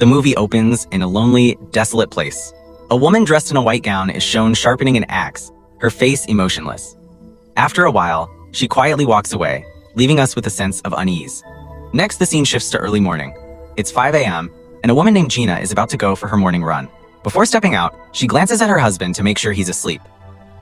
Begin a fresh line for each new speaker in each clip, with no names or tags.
The movie opens in a lonely, desolate place. A woman dressed in a white gown is shown sharpening an axe, her face emotionless. After a while, she quietly walks away, leaving us with a sense of unease. Next, the scene shifts to early morning. It's 5 a.m., and a woman named Gina is about to go for her morning run. Before stepping out, she glances at her husband to make sure he's asleep.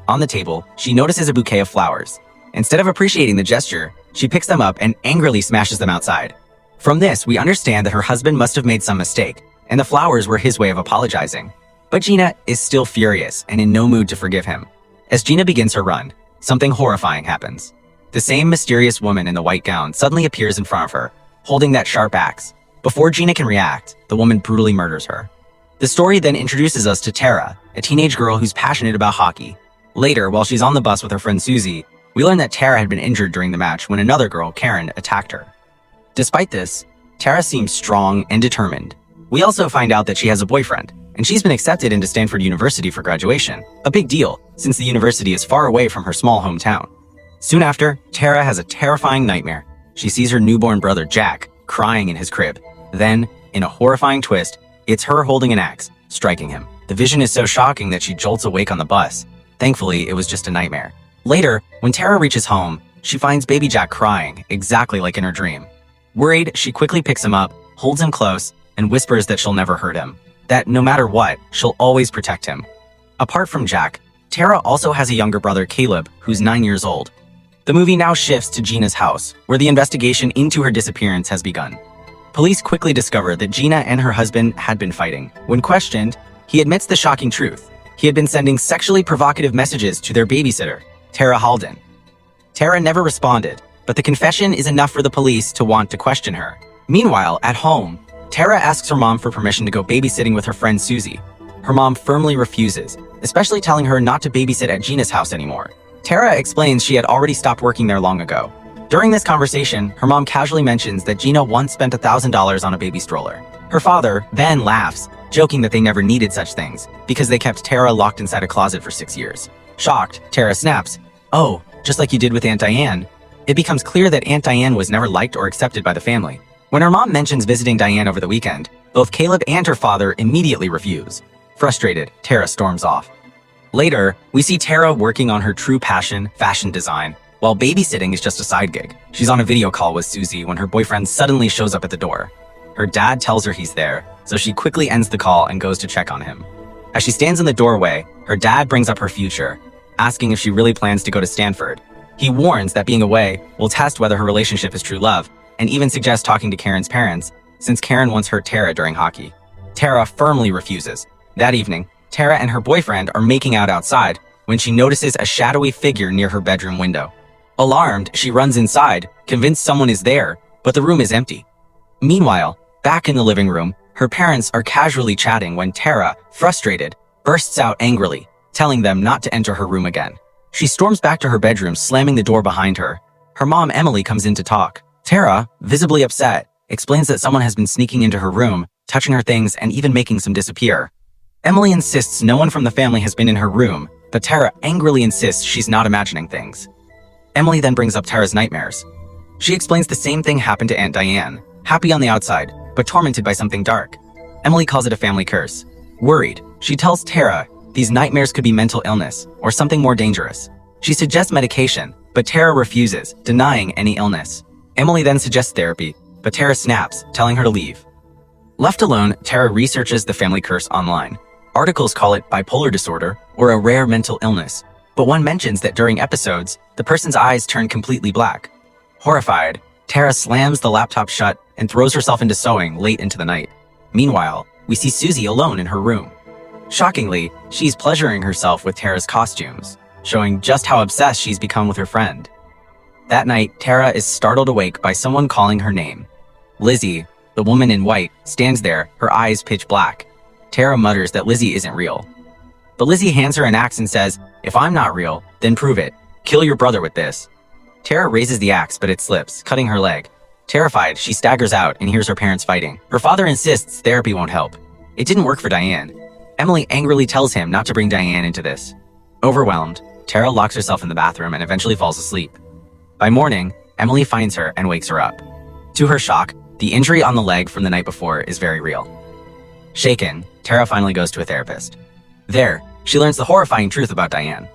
On the table, she notices a bouquet of flowers. Instead of appreciating the gesture, she picks them up and angrily smashes them outside. From this, we understand that her husband must have made some mistake, and the flowers were his way of apologizing. But Gina is still furious and in no mood to forgive him. As Gina begins her run, something horrifying happens. The same mysterious woman in the white gown suddenly appears in front of her, holding that sharp axe. Before Gina can react, the woman brutally murders her. The story then introduces us to Tara, a teenage girl who's passionate about hockey. Later, while she's on the bus with her friend Susie, we learn that Tara had been injured during the match when another girl, Karen, attacked her. Despite this, Tara seems strong and determined. We also find out that she has a boyfriend, and she's been accepted into Stanford University for graduation, a big deal since the university is far away from her small hometown. Soon after, Tara has a terrifying nightmare. She sees her newborn brother, Jack, crying in his crib. Then, in a horrifying twist, it's her holding an axe, striking him. The vision is so shocking that she jolts awake on the bus. Thankfully, it was just a nightmare. Later, when Tara reaches home, she finds baby Jack crying, exactly like in her dream. Worried, she quickly picks him up, holds him close, and whispers that she'll never hurt him. That no matter what, she'll always protect him. Apart from Jack, Tara also has a younger brother, Caleb, who's 9 years old. The movie now shifts to Gina's house, where the investigation into her disappearance has begun. Police quickly discover that Gina and her husband had been fighting. When questioned, he admits the shocking truth. He had been sending sexually provocative messages to their babysitter, Tara Halden. Tara never responded, but the confession is enough for the police to want to question her. Meanwhile, at home, Tara asks her mom for permission to go babysitting with her friend Susie. Her mom firmly refuses, especially telling her not to babysit at Gina's house anymore. Tara explains she had already stopped working there long ago. During this conversation, her mom casually mentions that Gina once spent $1,000 on a baby stroller. Her father, Ben, laughs, joking that they never needed such things because they kept Tara locked inside a closet for 6 years. Shocked, Tara snaps, "Oh, just like you did with Aunt Diane." It becomes clear that Aunt Diane was never liked or accepted by the family. When her mom mentions visiting Diane over the weekend, both Caleb and her father immediately refuse. Frustrated, Tara storms off. Later, we see Tara working on her true passion, fashion design, while babysitting is just a side gig. She's on a video call with Susie when her boyfriend suddenly shows up at the door. Her dad tells her he's there, so she quickly ends the call and goes to check on him. As she stands in the doorway, her dad brings up her future, asking if she really plans to go to Stanford. He warns that being away will test whether her relationship is true love, and even suggests talking to Karen's parents, since Karen once hurt Tara during hockey. Tara firmly refuses. That evening, Tara and her boyfriend are making out outside when she notices a shadowy figure near her bedroom window. Alarmed, she runs inside, convinced someone is there, but the room is empty. Meanwhile, back in the living room, her parents are casually chatting when Tara, frustrated, bursts out angrily, telling them not to enter her room again. She storms back to her bedroom, slamming the door behind her. Her mom, Emily, comes in to talk. Tara, visibly upset, explains that someone has been sneaking into her room, touching her things, and even making some disappear. Emily insists no one from the family has been in her room, but Tara angrily insists she's not imagining things. Emily then brings up Tara's nightmares. She explains the same thing happened to Aunt Diane, happy on the outside, but tormented by something dark. Emily calls it a family curse. Worried, she tells Tara these nightmares could be mental illness or something more dangerous. She suggests medication, but Tara refuses, denying any illness. Emily then suggests therapy, but Tara snaps, telling her to leave. Left alone, Tara researches the family curse online. Articles call it bipolar disorder or a rare mental illness, but one mentions that during episodes, the person's eyes turn completely black. Horrified, Tara slams the laptop shut and throws herself into sewing late into the night. Meanwhile, we see Susie alone in her room. Shockingly, she's pleasuring herself with Tara's costumes, showing just how obsessed she's become with her friend. That night, Tara is startled awake by someone calling her name. Lizzie, the woman in white, stands there, her eyes pitch black. Tara mutters that Lizzie isn't real. But Lizzie hands her an axe and says, "If I'm not real, then prove it. Kill your brother with this." Tara raises the axe, but it slips, cutting her leg. Terrified, she staggers out and hears her parents fighting. Her father insists therapy won't help. It didn't work for Diane. Emily angrily tells him not to bring Diane into this. Overwhelmed, Tara locks herself in the bathroom and eventually falls asleep. By morning, Emily finds her and wakes her up. To her shock, the injury on the leg from the night before is very real. Shaken, Tara finally goes to a therapist. There, she learns the horrifying truth about Diane.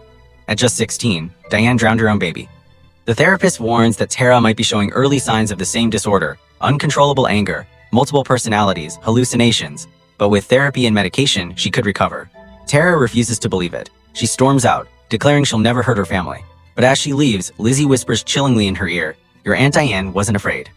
At just 16, Diane drowned her own baby. The therapist warns that Tara might be showing early signs of the same disorder: uncontrollable anger, multiple personalities, hallucinations, but with therapy and medication, she could recover. Tara refuses to believe it. She storms out, declaring she'll never hurt her family. But as she leaves, Lizzie whispers chillingly in her ear, "Your Aunt Diane wasn't afraid."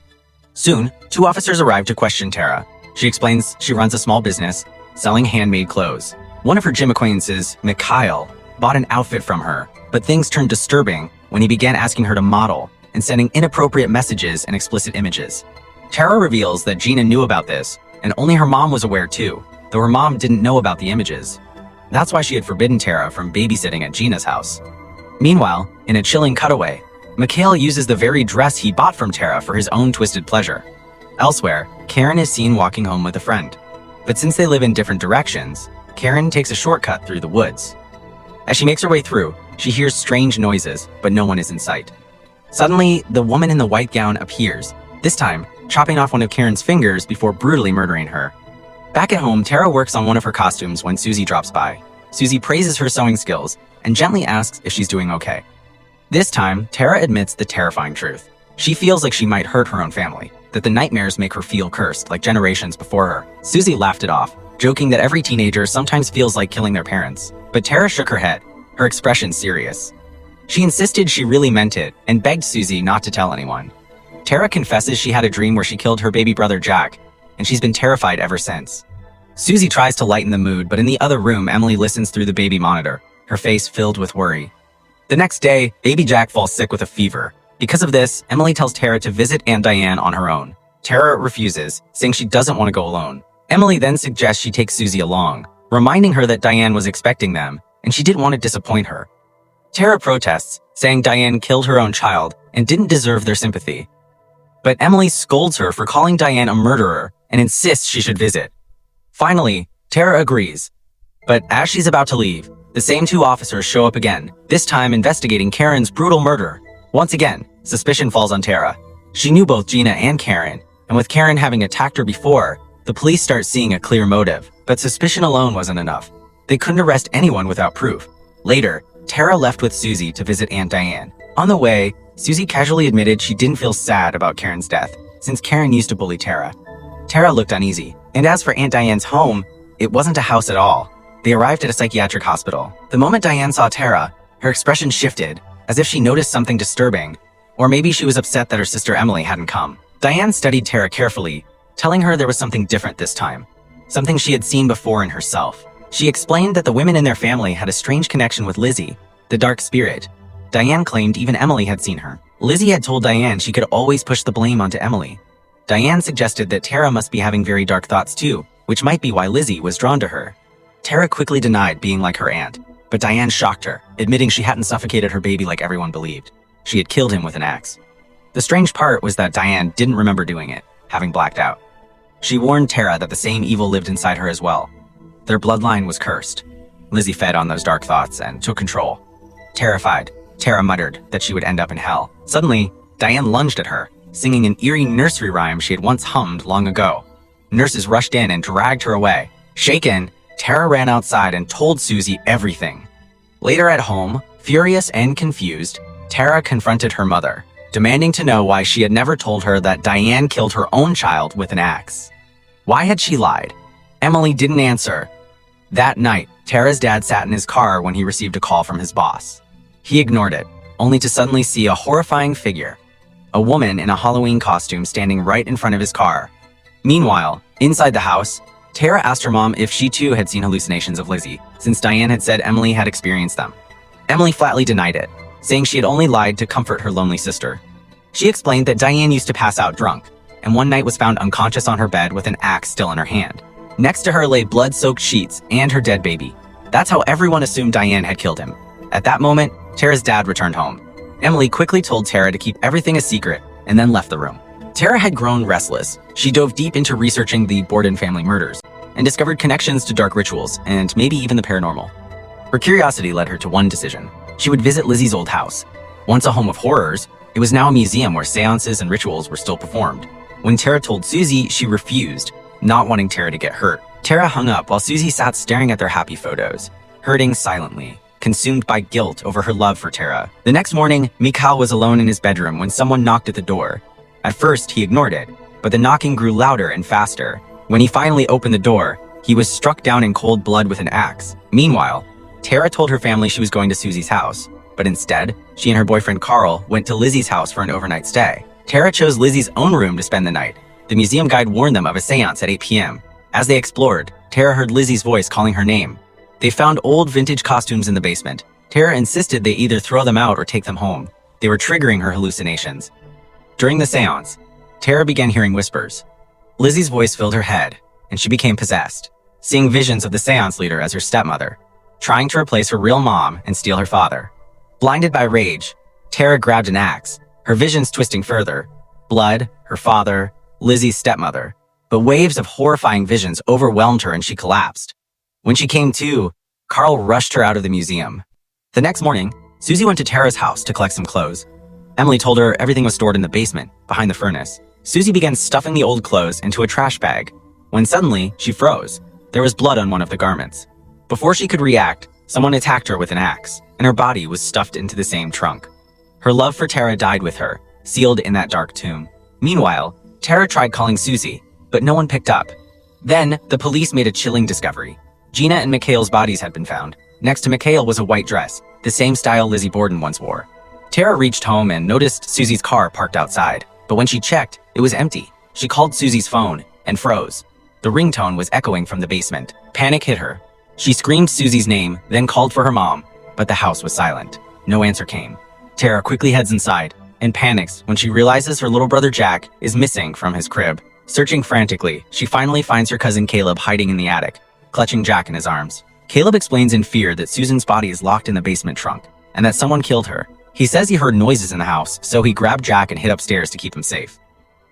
Soon, 2 officers arrive to question Tara. She explains she runs a small business, selling handmade clothes. One of her gym acquaintances, Mikhail, bought an outfit from her, but things turned disturbing when he began asking her to model and sending inappropriate messages and explicit images. Tara reveals that Gina knew about this, and only her mom was aware too, though her mom didn't know about the images. That's why she had forbidden Tara from babysitting at Gina's house. Meanwhile, in a chilling cutaway, Mikhail uses the very dress he bought from Tara for his own twisted pleasure. Elsewhere, Karen is seen walking home with a friend. But since they live in different directions, Karen takes a shortcut through the woods. As she makes her way through, she hears strange noises, but no one is in sight. Suddenly, the woman in the white gown appears, this time chopping off one of Karen's fingers before brutally murdering her. Back at home, Tara works on one of her costumes when Susie drops by. Susie praises her sewing skills and gently asks if she's doing okay. This time, Tara admits the terrifying truth. She feels like she might hurt her own family, that the nightmares make her feel cursed like generations before her. Susie laughed it off, joking that every teenager sometimes feels like killing their parents. But Tara shook her head, her expression serious. She insisted she really meant it and begged Susie not to tell anyone. Tara confesses she had a dream where she killed her baby brother Jack, and she's been terrified ever since. Susie tries to lighten the mood, but in the other room, Emily listens through the baby monitor, her face filled with worry. The next day, baby Jack falls sick with a fever. Because of this, Emily tells Tara to visit Aunt Diane on her own. Tara refuses, saying she doesn't want to go alone. Emily then suggests she take Susie along, reminding her that Diane was expecting them, and she didn't want to disappoint her. Tara protests, saying Diane killed her own child and didn't deserve their sympathy. But Emily scolds her for calling Diane a murderer and insists she should visit. Finally, Tara agrees. But as she's about to leave, the same 2 officers show up again, this time investigating Karen's brutal murder. Once again, suspicion falls on Tara. She knew both Gina and Karen, and with Karen having attacked her before, the police start seeing a clear motive. But suspicion alone wasn't enough. They couldn't arrest anyone without proof. Later, Tara left with Susie to visit Aunt Diane. On the way, Susie casually admitted she didn't feel sad about Karen's death, since Karen used to bully Tara. Tara looked uneasy. And as for Aunt Diane's home, it wasn't a house at all. They arrived at a psychiatric hospital. The moment Diane saw Tara, her expression shifted, as if she noticed something disturbing, or maybe she was upset that her sister Emily hadn't come. Diane studied Tara carefully, telling her there was something different this time, something she had seen before in herself. She explained that the women in their family had a strange connection with Lizzie, the dark spirit. Diane claimed even Emily had seen her. Lizzie had told Diane she could always push the blame onto Emily. Diane suggested that Tara must be having very dark thoughts too, which might be why Lizzie was drawn to her. Tara quickly denied being like her aunt, but Diane shocked her, admitting she hadn't suffocated her baby like everyone believed. She had killed him with an axe. The strange part was that Diane didn't remember doing it, having blacked out. She warned Tara that the same evil lived inside her as well. Their bloodline was cursed. Lizzie fed on those dark thoughts and took control. Terrified, Tara muttered that she would end up in hell. Suddenly, Diane lunged at her, singing an eerie nursery rhyme she had once hummed long ago. Nurses rushed in and dragged her away. Shaken, Tara ran outside and told Susie everything. Later at home, furious and confused, Tara confronted her mother, demanding to know why she had never told her that Diane killed her own child with an axe. Why had she lied? Emily didn't answer. That night, Tara's dad sat in his car when he received a call from his boss. He ignored it, only to suddenly see a horrifying figure, a woman in a Halloween costume standing right in front of his car. Meanwhile, inside the house, Tara asked her mom if she too had seen hallucinations of Lizzie, since Diane had said Emily had experienced them. Emily flatly denied it, saying she had only lied to comfort her lonely sister. She explained that Diane used to pass out drunk, and one night was found unconscious on her bed with an axe still in her hand. Next to her lay blood-soaked sheets and her dead baby. That's how everyone assumed Diane had killed him. At that moment, Tara's dad returned home. Emily quickly told Tara to keep everything a secret and then left the room. Tara had grown restless. She dove deep into researching the Borden family murders and discovered connections to dark rituals and maybe even the paranormal. Her curiosity led her to one decision. She would visit Lizzie's old house. Once a home of horrors, it was now a museum where seances and rituals were still performed. When Tara told Susie, she refused, not wanting Tara to get hurt. Tara hung up while Susie sat staring at their happy photos, hurting silently, consumed by guilt over her love for Tara. The next morning, Mikhail was alone in his bedroom when someone knocked at the door. At first, he ignored it, but the knocking grew louder and faster. When he finally opened the door, he was struck down in cold blood with an axe. Meanwhile, Tara told her family she was going to Susie's house, but instead, she and her boyfriend Carl went to Lizzie's house for an overnight stay. Tara chose Lizzie's own room to spend the night. The museum guide warned them of a seance at 8 p.m. As they explored, Tara heard Lizzie's voice calling her name. They found old vintage costumes in the basement. Tara insisted they either throw them out or take them home. They were triggering her hallucinations. During the seance, Tara began hearing whispers. Lizzie's voice filled her head, and she became possessed, seeing visions of the seance leader as her stepmother, trying to replace her real mom and steal her father. Blinded by rage, Tara grabbed an axe, her visions twisting further. Blood, her father, Lizzie's stepmother. But waves of horrifying visions overwhelmed her and she collapsed. When she came to, Carl rushed her out of the museum. The next morning, Susie went to Tara's house to collect some clothes. Emily told her everything was stored in the basement, behind the furnace. Susie began stuffing the old clothes into a trash bag, when suddenly she froze. There was blood on one of the garments. Before she could react, someone attacked her with an axe, and her body was stuffed into the same trunk. Her love for Tara died with her, sealed in that dark tomb. Meanwhile, Tara tried calling Susie, but no one picked up. Then, the police made a chilling discovery. Gina and Mikhail's bodies had been found. Next to Mikhail was a white dress, the same style Lizzie Borden once wore. Tara reached home and noticed Susie's car parked outside, but when she checked, it was empty. She called Susie's phone and froze. The ringtone was echoing from the basement. Panic hit her. She screamed Susie's name, then called for her mom, but the house was silent. No answer came. Tara quickly heads inside and panics when she realizes her little brother Jack is missing from his crib. Searching frantically, she finally finds her cousin Caleb hiding in the attic, clutching Jack in his arms. Caleb explains in fear that Susan's body is locked in the basement trunk and that someone killed her. He says he heard noises in the house, so he grabbed Jack and hid upstairs to keep him safe.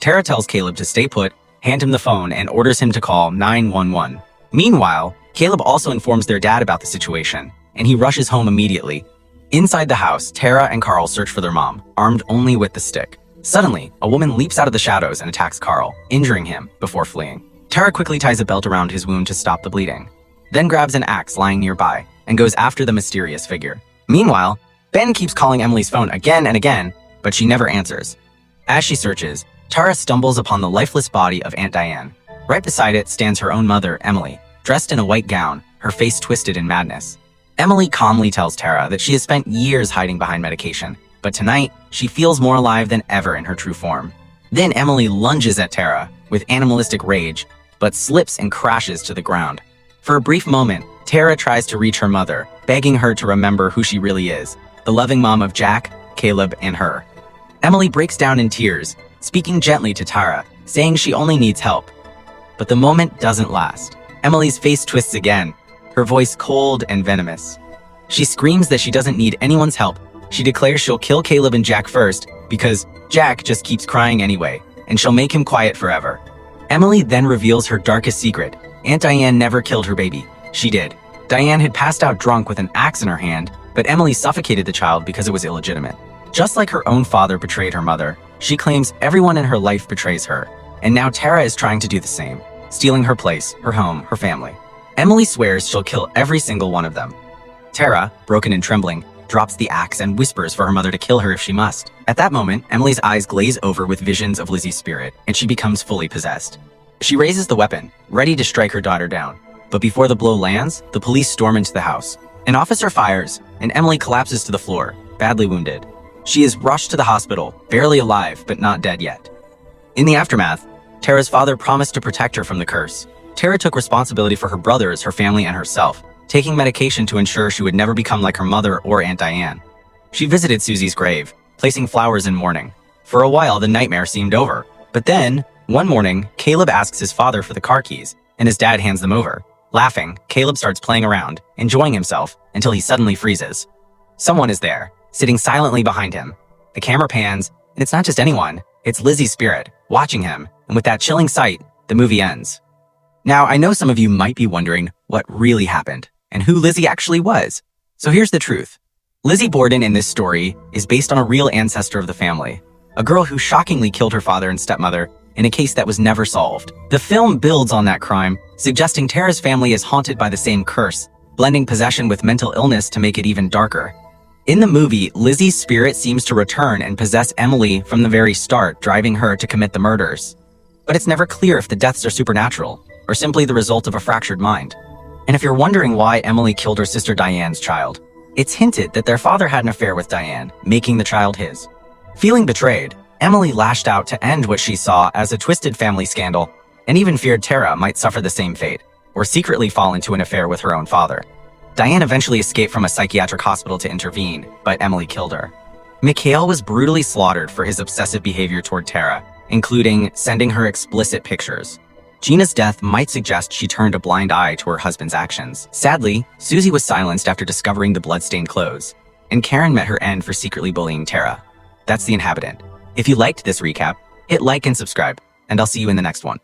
Tara tells Caleb to stay put, hand him the phone, and orders him to call 911. Meanwhile, Caleb also informs their dad about the situation, and he rushes home immediately. Inside the house, Tara and Carl search for their mom, armed only with the stick. Suddenly, a woman leaps out of the shadows and attacks Carl, injuring him before fleeing. Tara quickly ties a belt around his wound to stop the bleeding, then grabs an axe lying nearby and goes after the mysterious figure. Meanwhile, Ben keeps calling Emily's phone again and again, but she never answers. As she searches, Tara stumbles upon the lifeless body of Aunt Diane. Right beside it stands her own mother, Emily, dressed in a white gown, her face twisted in madness. Emily calmly tells Tara that she has spent years hiding behind medication, but tonight, she feels more alive than ever in her true form. Then Emily lunges at Tara with animalistic rage, but slips and crashes to the ground. For a brief moment, Tara tries to reach her mother, begging her to remember who she really is, the loving mom of Jack, Caleb, and her. Emily breaks down in tears, speaking gently to Tara, saying she only needs help. But the moment doesn't last. Emily's face twists again, her voice cold and venomous. She screams that she doesn't need anyone's help. She declares she'll kill Caleb and Jack first, because Jack just keeps crying anyway, and she'll make him quiet forever. Emily then reveals her darkest secret. Aunt Diane never killed her baby. She did. Diane had passed out drunk with an axe in her hand, but Emily suffocated the child because it was illegitimate. Just like her own father betrayed her mother, she claims everyone in her life betrays her, and now Tara is trying to do the same, stealing her place, her home, her family. Emily swears she'll kill every single one of them. Tara, broken and trembling, drops the axe and whispers for her mother to kill her if she must. At that moment, Emily's eyes glaze over with visions of Lizzie's spirit, and she becomes fully possessed. She raises the weapon, ready to strike her daughter down. But before the blow lands, the police storm into the house. An officer fires, and Emily collapses to the floor, badly wounded. She is rushed to the hospital, barely alive, but not dead yet. In the aftermath, Tara's father promised to protect her from the curse. Tara took responsibility for her brothers, her family, and herself, taking medication to ensure she would never become like her mother or Aunt Diane. She visited Susie's grave, placing flowers in mourning. For a while, the nightmare seemed over. But then, one morning, Caleb asks his father for the car keys, and his dad hands them over. Laughing, Caleb starts playing around, enjoying himself, until he suddenly freezes. Someone is there, sitting silently behind him. The camera pans, and it's not just anyone, it's Lizzie's spirit, watching him, and with that chilling sight, the movie ends. Now, I know some of you might be wondering what really happened, and who Lizzie actually was. So here's the truth. Lizzie Borden in this story is based on a real ancestor of the family, a girl who shockingly killed her father and stepmother in a case that was never solved. The film builds on that crime, suggesting Tara's family is haunted by the same curse, blending possession with mental illness to make it even darker. In the movie, Lizzie's spirit seems to return and possess Emily from the very start, driving her to commit the murders. But it's never clear if the deaths are supernatural, or simply the result of a fractured mind. And if you're wondering why Emily killed her sister Diane's child, it's hinted that their father had an affair with Diane, making the child his. Feeling betrayed, Emily lashed out to end what she saw as a twisted family scandal, and even feared Tara might suffer the same fate, or secretly fall into an affair with her own father. Diane eventually escaped from a psychiatric hospital to intervene, but Emily killed her. Mikhail was brutally slaughtered for his obsessive behavior toward Tara, including sending her explicit pictures. Gina's death might suggest she turned a blind eye to her husband's actions. Sadly, Susie was silenced after discovering the blood-stained clothes, and Karen met her end for secretly bullying Tara. That's The Inhabitant. If you liked this recap, hit like and subscribe, and I'll see you in the next one.